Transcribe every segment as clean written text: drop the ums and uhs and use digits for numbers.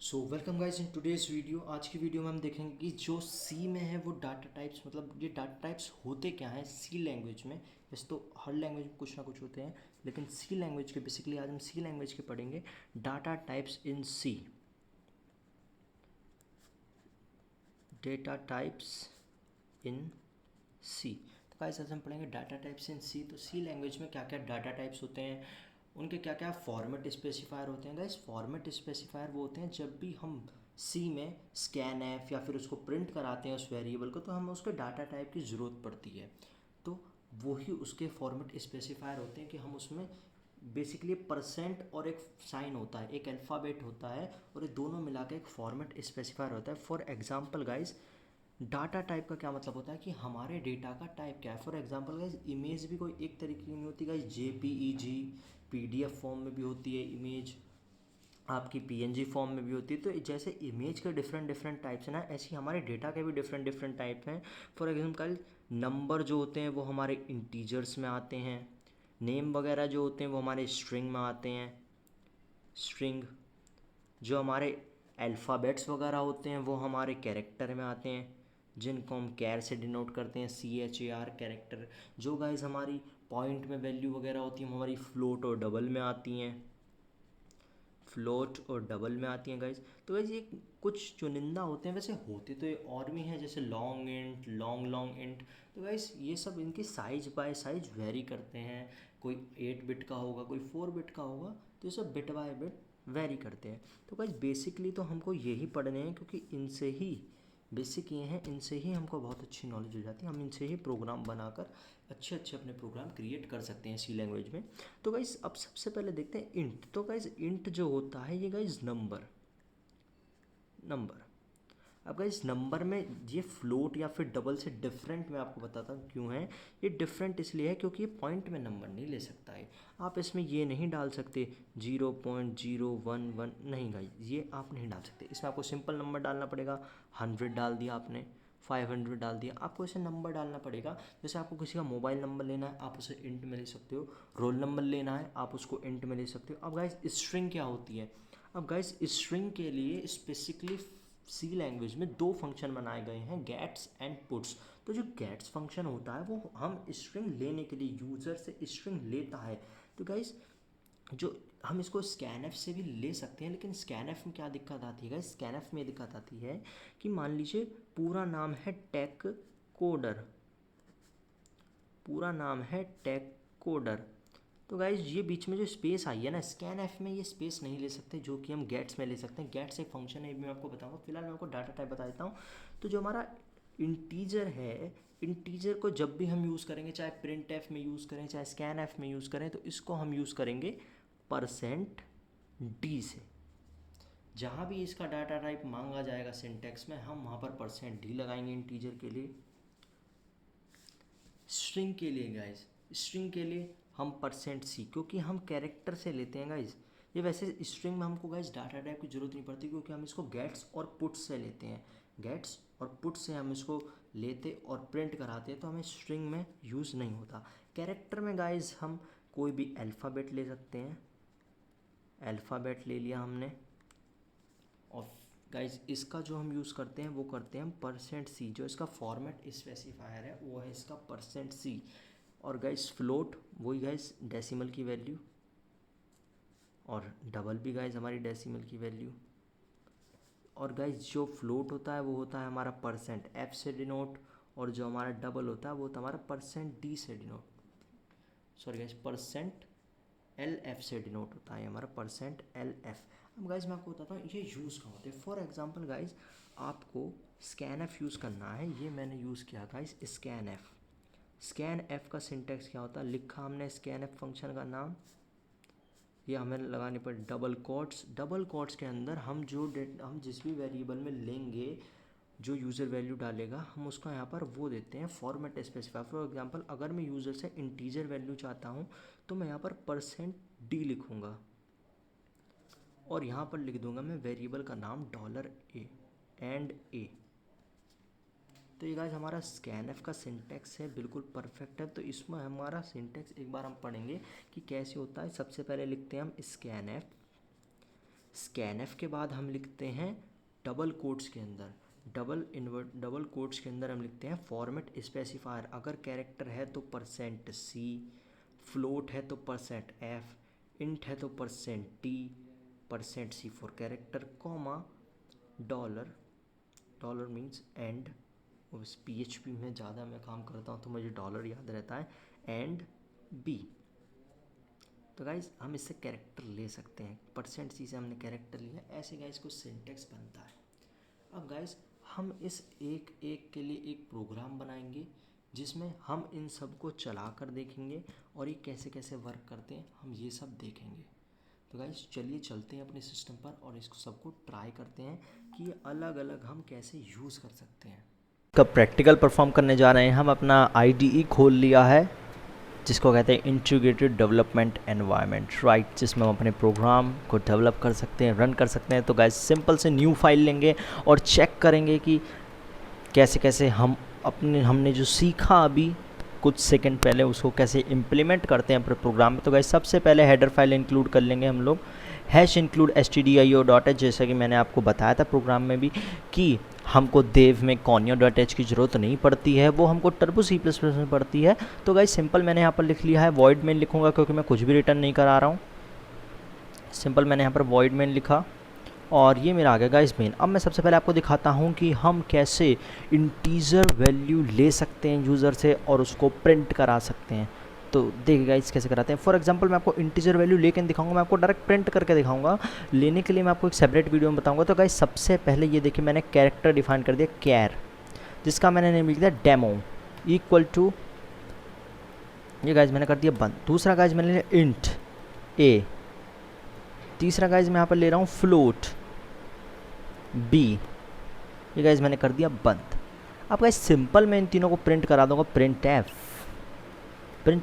So welcome guys in today's video. आज की video में हम देखेंगे कि जो सी में है वो डाटा टाइप्स, मतलब ये डाटा टाइप्स होते क्या हैं सी लैंग्वेज में। वैसे तो हर लैंग्वेज में कुछ ना कुछ होते हैं, लेकिन सी लैंग्वेज के बेसिकली आज हम सी लैंग्वेज के पढ़ेंगे data types in C. Data types in C. तो गाइस आज हम पढ़ेंगे डाटा टाइप्स इन सी। तो सी लैंग्वेज में क्या क्या डाटा टाइप्स होते हैं, उनके क्या क्या फॉर्मेट स्पेसिफायर होते हैं। गाइस फॉर्मेट स्पेसिफायर वो होते हैं जब भी हम सी में स्कैन एफ या फिर उसको प्रिंट कराते हैं उस वेरिएबल को, तो हमें उसके डाटा टाइप की ज़रूरत पड़ती है। तो वही उसके फॉर्मेट स्पेसिफायर होते हैं कि हम उसमें बेसिकली परसेंट और एक साइन होता है, एक अल्फ़ाबेट होता है, और ये दोनों मिला के एक फॉर्मेट स्पेसिफायर होता है। For example guys, data type का क्या मतलब होता है कि हमारे डेटा का टाइप क्या है। फॉर एग्जांपल गाइस, इमेज भी कोई एक तरीके की नहीं होती गाइस, जेपीईजी पीडीएफ फॉर्म में भी होती है इमेज, आपकी पीएनजी फॉर्म में भी होती है। तो जैसे इमेज के डिफरेंट डिफरेंट टाइप्स हैं ना, ऐसे ही हमारे डेटा के भी डिफरेंट डिफरेंट टाइप हैं। फॉर एग्जांपल नंबर जो होते हैं वो हमारे इंटीजर्स में आते हैं, नेम वगैरह जो होते हैं वो हमारे स्ट्रिंग में आते हैं, स्ट्रिंग। जो हमारे अल्फ़ाबेट्स वगैरह होते हैं वो हमारे कैरेक्टर में आते हैं, जिनको हम कैर से डिनोट करते हैं, CHAR कैरेक्टर। जो गाइस हमारी पॉइंट में वैल्यू वगैरह होती हैं वो हमारी फ्लोट और डबल में आती हैं, फ्लोट और डबल में आती हैं गाइस। तो गाइस ये कुछ चुनिंदा होते हैं, वैसे होते तो ये और भी हैं, जैसे long int, long long int. तो गाइस ये सब इनकी साइज बाय साइज वेरी करते हैं। कोई 8 बिट का होगा, कोई 4 बिट का होगा, तो ये सब बिट बाय बिट वेरी करते हैं। तो गाइस बेसिकली तो हमको यही पढ़ने हैं, क्योंकि इनसे ही बेसिक ये हैं, इनसे ही हमको बहुत अच्छी नॉलेज हो जाती है। हम इनसे ही प्रोग्राम बनाकर अच्छे अच्छे अपने प्रोग्राम क्रिएट कर सकते हैं सी लैंग्वेज में। तो गाइस अब सबसे पहले देखते हैं इंट। तो गाइस इंट जो होता है ये गाइस नंबर, नंबर। अब गाइस नंबर में ये फ्लोट या फिर डबल से डिफरेंट मैं आपको बताता हूँ क्यों है। ये डिफरेंट इसलिए है क्योंकि ये पॉइंट में नंबर नहीं ले सकता है। आप इसमें ये नहीं डाल सकते 0.011, नहीं गाइस ये आप नहीं डाल सकते। इसमें आपको सिंपल नंबर डालना पड़ेगा। 100 डाल दिया आपने, 500 डाल दिया, आपको ऐसे नंबर डालना पड़ेगा। जैसे आपको किसी का मोबाइल नंबर लेना है आप उसे इंट में ले सकते हो, रोल नंबर लेना है आप उसको इंट में ले सकते हो। अब गाइस स्ट्रिंग क्या होती है। अब गाइस स्ट्रिंग के लिए स्पेसिकली सी लैंग्वेज में दो फंक्शन बनाए गए हैं, गेट्स एंड पुट्स। तो जो गेट्स फंक्शन होता है वो हम स्ट्रिंग लेने के लिए यूज़र से स्ट्रिंग लेता है। तो गाइस जो हम इसको स्कैनएफ से भी ले सकते हैं, लेकिन स्कैनएफ में क्या दिक्कत आती है गाइस, स्कैनएफ में दिक्कत आती है कि मान लीजिए पूरा नाम है टेक कोडर, पूरा नाम है टेक कोडर। तो गाइज ये बीच में जो स्पेस आई है ना, स्कैन एफ में ये स्पेस नहीं ले सकते, जो कि हम गेट्स में ले सकते हैं। गेट्स एक फंक्शन है, मैं आपको बताऊंगा। फिलहाल मैं आपको डाटा टाइप बता देता हूँ। तो जो हमारा इंटीजर है, इंटीजर को जब भी हम यूज़ करेंगे, चाहे प्रिंट एफ में यूज़ करें चाहे स्कैन एफ में यूज़ करें, तो इसको हम यूज़ करेंगे परसेंट डी से। जहाँ भी इसका डाटा टाइप मांगा जाएगा सिंटेक्स में, हम वहाँ पर परसेंट डी लगाएंगे इंटीजर के लिए। स्ट्रिंग के लिए गाइस, स्ट्रिंग के लिए हम परसेंट सी, क्योंकि हम कैरेक्टर से लेते हैं गाइस। ये वैसे स्ट्रिंग में हमको गाइस डाटा टाइप की ज़रूरत नहीं पड़ती, क्योंकि हम इसको गेट्स और पुट्स से लेते हैं। गेट्स और पुट्स से हम इसको लेते और प्रिंट कराते हैं, तो हमें स्ट्रिंग में यूज़ नहीं होता। कैरेक्टर में गाइस हम कोई भी अल्फ़ाबेट ले सकते हैं, अल्फ़ाबेट ले लिया हमने। और गाइज इसका जो हम यूज़ करते हैं वो करते हैं हम परसेंट सी। जो इसका फॉर्मेट स्पेसिफायर है वो है इसका परसेंट सी। और गाइज फ्लोट वही गाइज डेसिमल की वैल्यू, और डबल भी गाइज हमारी डेसिमल की वैल्यू। और गाइज जो फ्लोट होता है वो होता है हमारा परसेंट एफ से डिनोट, और जो हमारा डबल होता है वो होता है हमारा परसेंट डी से denote, sorry guys percent LF से डिनोट होता है हमारा परसेंट LF। अब गाइज मैं आपको बताता हूँ ये यूज़ कहाँ होते हैं। फॉर एग्जांपल गाइज आपको स्कैन एफ यूज़ करना है, ये मैंने यूज़ किया guys scan F. Scan F का सिंटेक्स क्या होता है, लिखा हमने स्कैन एफ फंक्शन का नाम, ये हमें लगाने पर डबल कोट्स। डबल कोट्स के अंदर हम हम जिस भी वेरिएबल में लेंगे, जो यूज़र वैल्यू डालेगा हम उसका यहाँ पर वो देते हैं फॉर्मेट स्पेसिफायर। फॉर एग्जांपल अगर मैं यूज़र से इंटीजर वैल्यू चाहता हूँ तो मैं यहाँ पर परसेंट डी लिखूँगा, और यहाँ पर लिख दूँगा मैं वेरिएबल का नाम $A एंड ए। तो ये गाइस हमारा स्कैन एफ का सिंटेक्स है, बिल्कुल परफेक्ट है। तो इसमें हमारा सिंटेक्स एक बार हम पढ़ेंगे कि कैसे होता है। सबसे पहले लिखते हैं हम स्कैन एफ, स्कैनफ के बाद हम लिखते हैं डबल कोट्स के अंदर, डबल कोट्स के अंदर हम लिखते हैं फॉर्मेट स्पेसिफायर। अगर कैरेक्टर है तो %c, फ्लोट है तो %f, इंट है तो %t, %c for character, comma dollar, dollar means and, उस PHP में ज़्यादा मैं काम करता हूँ तो मुझे डॉलर याद रहता है, एंड b। तो गाइज हम इससे कैरेक्टर ले सकते हैं, %c से हमने कैरेक्टर लिया, ऐसे गाइज को सिंटेक्स बनता है। अब गाइज हम इस एक एक के लिए एक प्रोग्राम बनाएंगे जिसमें हम इन सब को चला कर देखेंगे और ये कैसे कैसे वर्क करते हैं हम ये सब देखेंगे। तो गाइज चलिए चलते हैं अपने सिस्टम पर और इसको सबको ट्राई करते हैं कि ये अलग अलग हम कैसे यूज़ कर सकते हैं। कब प्रैक्टिकल परफॉर्म करने जा रहे हैं, हम अपना IDE खोल लिया है जिसको कहते हैं इंटीग्रेटेड डेवलपमेंट एनवायरनमेंट, राइट, जिसमें हम अपने प्रोग्राम को डेवलप कर सकते हैं, रन कर सकते हैं। तो गाइस सिंपल से न्यू फाइल लेंगे और चेक करेंगे कि कैसे कैसे हमने जो सीखा अभी कुछ सेकंड पहले उसको कैसे इम्प्लीमेंट करते हैं अपने प्रोग्राम में। तो गाइस सबसे पहले हेडर फाइल इंक्लूड कर लेंगे हम लोग, #include stdio.h, जैसा कि मैंने आपको बताया था प्रोग्राम में भी कि हमको देव में conio.h की ज़रूरत नहीं पड़ती है, वो हमको टर्बो C++ में पड़ती है। तो गाइस सिंपल मैंने यहाँ पर लिख लिया है, वॉइड मेन लिखूँगा क्योंकि मैं कुछ भी रिटर्न नहीं करा रहा हूँ। सिंपल मैंने यहाँ पर वॉइड मेन लिखा और ये मेरा आ गया गाइस मेन। अब मैं सबसे पहले आपको दिखाता हूँ कि हम कैसे इंटीजर वैल्यू ले सकते हैं यूज़र से और उसको प्रिंट करा सकते हैं। तो देखिए गाइस कैसे कराते हैं। फॉर एग्जांपल मैं आपको इंटीजर वैल्यू लेके दिखाऊंगा, मैं आपको डायरेक्ट प्रिंट करके दिखाऊंगा। लेने के लिए मैं आपको एक सेपरेट वीडियो में बताऊंगा। तो गाइस सबसे पहले ये देखिए मैंने कैरेक्टर डिफाइन कर दिया कैर, जिसका मैंने नेम लिख दिया डेमो इक्वल टू, ये गाइस मैंने कर दिया बंद। दूसरा गाइस मैंने लिया इंट a, तीसरा गाइस मैं यहाँ पर ले रहा हूँ फ्लोट b, ये गाइस मैंने कर दिया बंद। अब गाइस सिंपल मैं इन तीनों को प्रिंट करा दूंगा, प्रिंट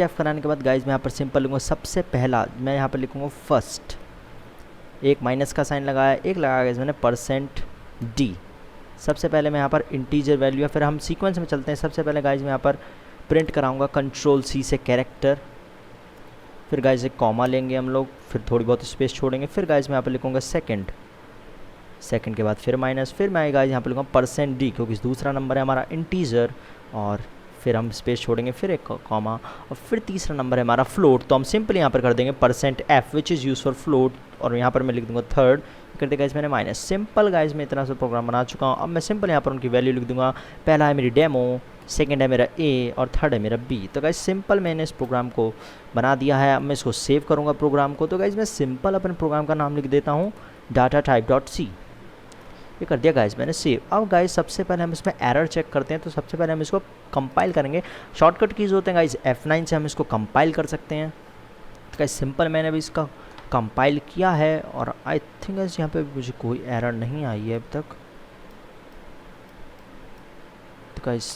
एफ कराने के बाद गाइज मैं यहाँ पर सिंपल लूँगा। सबसे पहला मैं यहाँ पर लिखूँगा फर्स्ट, एक माइनस का साइन लगाया, एक लगाया गाइज मैंने %d। सबसे पहले मैं यहाँ पर इंटीजर वैल्यू है, फिर हम सीक्वेंस में चलते हैं। सबसे पहले गाइज मैं यहाँ पर प्रिंट कराऊंगा Ctrl+C से कैरेक्टर, फिर गाइज एक कॉमा लेंगे हम लोग, फिर थोड़ी बहुत स्पेस छोड़ेंगे, फिर गाइज मैं यहाँ पर लिखूँगा सेकंड के बाद फिर माइनस, फिर मैं गाइज यहाँ पर लिखूँगा %d क्योंकि दूसरा नंबर है हमारा इंटीजर, और फिर हम स्पेस छोड़ेंगे, फिर एक कॉमा, और फिर तीसरा नंबर है हमारा फ्लोट। तो हम सिंपल यहाँ पर कर देंगे %f which is use for float, और यहाँ पर मैं लिख दूंगा थर्ड, कर देगा गाइज मैंने माइनस। सिंपल गाइज मैं इतना सा प्रोग्राम बना चुका हूँ। अब मैं सिंपल यहाँ पर उनकी वैल्यू लिख दूंगा। पहला है मेरी डेमो, सेकंड है मेरा a और थर्ड है मेरा b। तो गाइज सिंपल मैंने इस प्रोग्राम को बना दिया है। अब मैं इसको सेव करूँगा प्रोग्राम को। तो गाइज मैं सिंपल अपने प्रोग्राम का नाम लिख देता हूँ datatype.c, ये कर दिया गाइज मैंने सेव। अब गाइज सबसे पहले हम इसमें एरर चेक करते हैं। तो सबसे पहले हम इसको कंपाइल करेंगे। शॉर्टकट कीज़ होते हैं गाइज, F9 से हम इसको कंपाइल कर सकते हैं। तो गाइज सिंपल मैंने अभी इसका कंपाइल किया है और आई थिंक गाइज यहाँ पे मुझे कोई एरर नहीं आई है अब तक। तो गाइज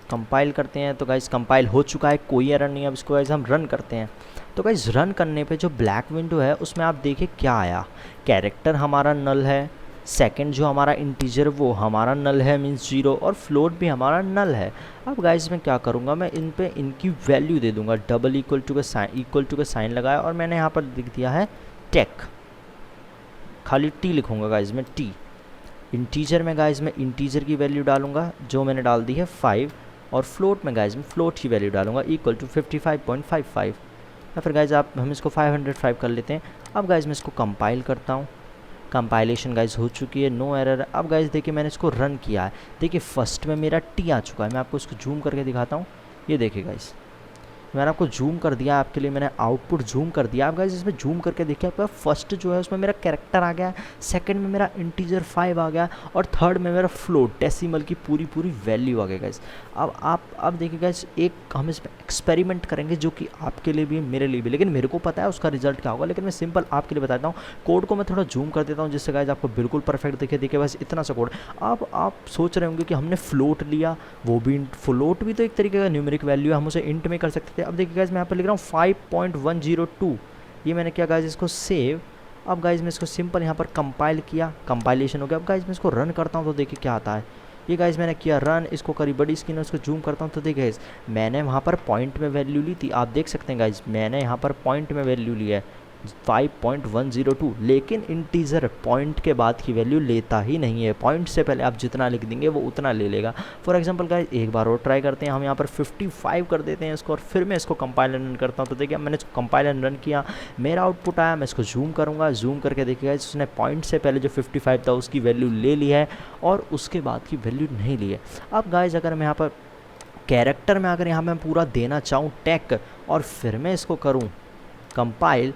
कंपाइल करते हैं। तो गाइज कंपाइल हो चुका है, कोई एरर नहीं है। अब इसको गाइज हम रन करते हैं। तो गाइज रन करने पे जो ब्लैक विंडो है उसमें आप देखिए क्या आया, कैरेक्टर हमारा नल है, सेकंड जो हमारा इंटीजर वो हमारा नल है मीन्स 0, और फ्लोट भी हमारा नल है। अब गाइज मैं क्या करूँगा, मैं इन पे इनकी वैल्यू दे दूंगा। डबल इक्वल टू का साइन लगाया और मैंने यहाँ पर लिख दिया है टेक, खाली टी लिखूँगा गाइज मैं टी। इंटीजर में गाइज मैं इंटीजर की वैल्यू डालूंगा जो मैंने डाल दी है 5, और फ्लोट में गाइज मैं फ्लोट की वैल्यू डालूंगा इक्वल टू 55.55, या फिर गाइज आप हम इसको 505 कर लेते हैं। अब गाइज मैं इसको कंपाइल करता हूँ। कंपाइलेशन गाइज हो चुकी है, नो एरर। अब गाइज देखिए मैंने इसको रन किया है, देखिए फर्स्ट में मेरा टी आ चुका है। मैं आपको इसको जूम करके दिखाता हूँ, ये देखिए गाइज मैंने आपको जूम कर दिया, आपके लिए मैंने आउटपुट जूम कर दिया। आप गाइज इसमें जूम करके देखिए आपका फर्स्ट जो है उसमें मेरा कैरेक्टर आ गया, सेकंड में मेरा इंटीजर 5 आ गया, और थर्ड में मेरा फ्लोट डेसिमल की पूरी वैल्यू आ गई गाइज। अब देखिए गाइज एक हम इसमें एक्सपेरिमेंट करेंगे जो कि आपके लिए भी मेरे लिए भी, लेकिन मेरे को पता है उसका रिजल्ट क्या होगा, लेकिन मैं सिंपल आपके लिए बताता हूँ। कोड को मैं थोड़ा जूम कर देता हूँ जिससे गाइज आपको बिल्कुल परफेक्ट देखिए बस इतना सा कोड। अब आप सोच रहे होंगे कि हमने फ्लोट लिया, वो भी फ्लोट भी तो एक तरीके का न्यूमेरिक वैल्यू है, हम उसे इंट में कर सकते थे। अब देखिए गाइज मैं यहाँ पर लिख रहा हूँ 5.102, ये मैंने किया गाइज इसको सेव। अब गाइज मैं इसको सिंपल यहाँ पर कंपाइल किया, कंपाइलेशन हो गया। अब गाइज मैं इसको रन करता हूँ तो देखिए क्या आता है। ये गाइज मैंने किया रन, इसको करी बड़ी स्क्रीन, उसको जूम करता हूँ तो देखिए मैंने वहाँ पर पॉइंट में वैल्यू ली थी, आप देख सकते हैं गाइज मैंने यहाँ पर पॉइंट में वैल्यू लिया है 5.102, लेकिन इंटीजर पॉइंट के बाद की वैल्यू लेता ही नहीं है। पॉइंट से पहले आप जितना लिख देंगे वो उतना ले लेगा। फॉर एग्जांपल गाइस एक बार और ट्राई करते हैं, हम यहाँ पर 55 कर देते हैं इसको और फिर मैं इसको कंपाइल रन करता हूँ। तो देखिए मैंने कंपाइल रन किया, मेरा आउटपुट आया, मैं इसको जूम करूँगा, जूम करके देखिएगा उसने पॉइंट से पहले जो 55 था उसकी वैल्यू ले ली है और उसके बाद की वैल्यू नहीं ली है। अब गाइस अगर मैं यहाँ पर कैरेक्टर में अगर यहाँ मैं पूरा देना चाहूँ टेक और फिर मैं इसको करूँ कंपाइल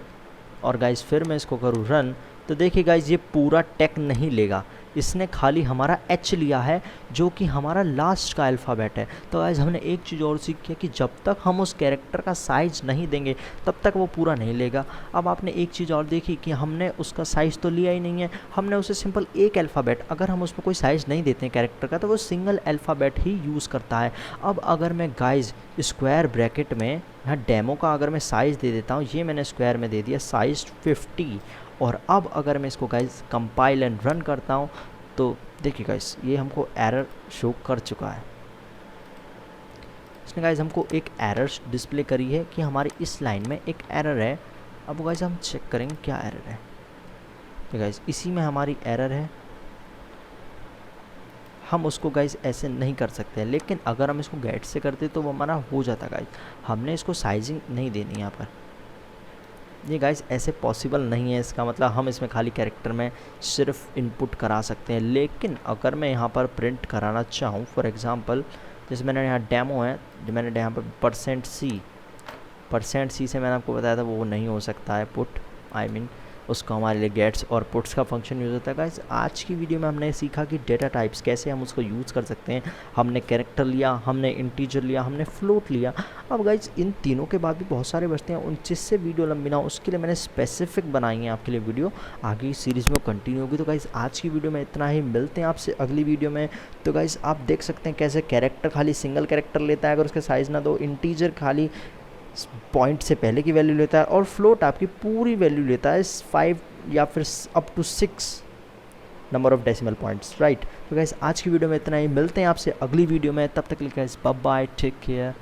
और गाइस फिर मैं इसको करूँ रन, तो देखिए गाइस ये पूरा टेक नहीं लेगा, इसने खाली हमारा एच लिया है जो कि हमारा लास्ट का अल्फ़ाबेट है। तो गाइस हमने एक चीज़ और सीखी कि जब तक हम उस कैरेक्टर का साइज़ नहीं देंगे तब तक वो पूरा नहीं लेगा। अब आपने एक चीज़ और देखी कि हमने उसका साइज़ तो लिया ही नहीं है, हमने उसे सिंपल एक अल्फ़ाबेट, अगर हम उसमें कोई साइज़ नहीं देते हैं कैरेक्टर का तो वो सिंगल अल्फ़ाबेट ही यूज़ करता है। अब अगर मैं गाइस स्क्वायर ब्रैकेट में यहाँ डेमो का अगर मैं साइज़ दे देता हूँ, ये मैंने स्क्वायर में दे दिया साइज़ 50, और अब अगर मैं इसको गाइस कंपाइल एंड रन करता हूँ तो देखिए गाइस ये हमको एरर शो कर चुका है। इसने गाइस हमको एक एरर डिस्प्ले करी है कि हमारी इस लाइन में एक एरर है। अब गाइस हम चेक करेंगे क्या एरर है। तो गाइस इसी में हमारी एरर है, हम उसको गाइस ऐसे नहीं कर सकते, लेकिन अगर हम इसको गेट से करते तो वो हमारा हो जाता गाइस। हमने इसको साइजिंग नहीं देनी यहाँ पर, ये गाइस ऐसे पॉसिबल नहीं है। इसका मतलब हम इसमें खाली कैरेक्टर में सिर्फ इनपुट करा सकते हैं, लेकिन अगर मैं यहाँ पर प्रिंट कराना चाहूँ फॉर एग्जांपल जैसे मैंने यहाँ डेमो है जो मैंने यहाँ पर %c से मैंने आपको बताया था वो नहीं हो सकता है पुट, आई मीन उसको हमारे लिए गेट्स और पुट्स का फंक्शन यूज़ होता है। गाइस आज की वीडियो में हमने सीखा कि डेटा टाइप्स कैसे हम उसको यूज़ कर सकते हैं। हमने कैरेक्टर लिया, हमने इंटीजर लिया, हमने फ्लोट लिया। अब गाइस इन तीनों के बाद भी बहुत सारे बचते हैं, उन जिससे वीडियो लंबी ना हो उसके लिए मैंने स्पेसिफिक बनाई है आपके लिए वीडियो, आगे इस सीरीज़ में कंटिन्यू होगी। तो गाइस आज की वीडियो में इतना ही, मिलते हैं आपसे अगली वीडियो में। तो गाइस आप देख सकते हैं कैसे कैरेक्टर खाली सिंगल कैरेक्टर लेता है अगर उसके साइज़ ना दो, इंटीजर खाली पॉइंट से पहले की वैल्यू लेता है और फ्लोट आपकी पूरी वैल्यू लेता है 5 या फिर up to 6 number of decimal points, right. तो गाइस आज की वीडियो में इतना ही, मिलते हैं आपसे अगली वीडियो में, तब तक के लिए guys bye bye, take care.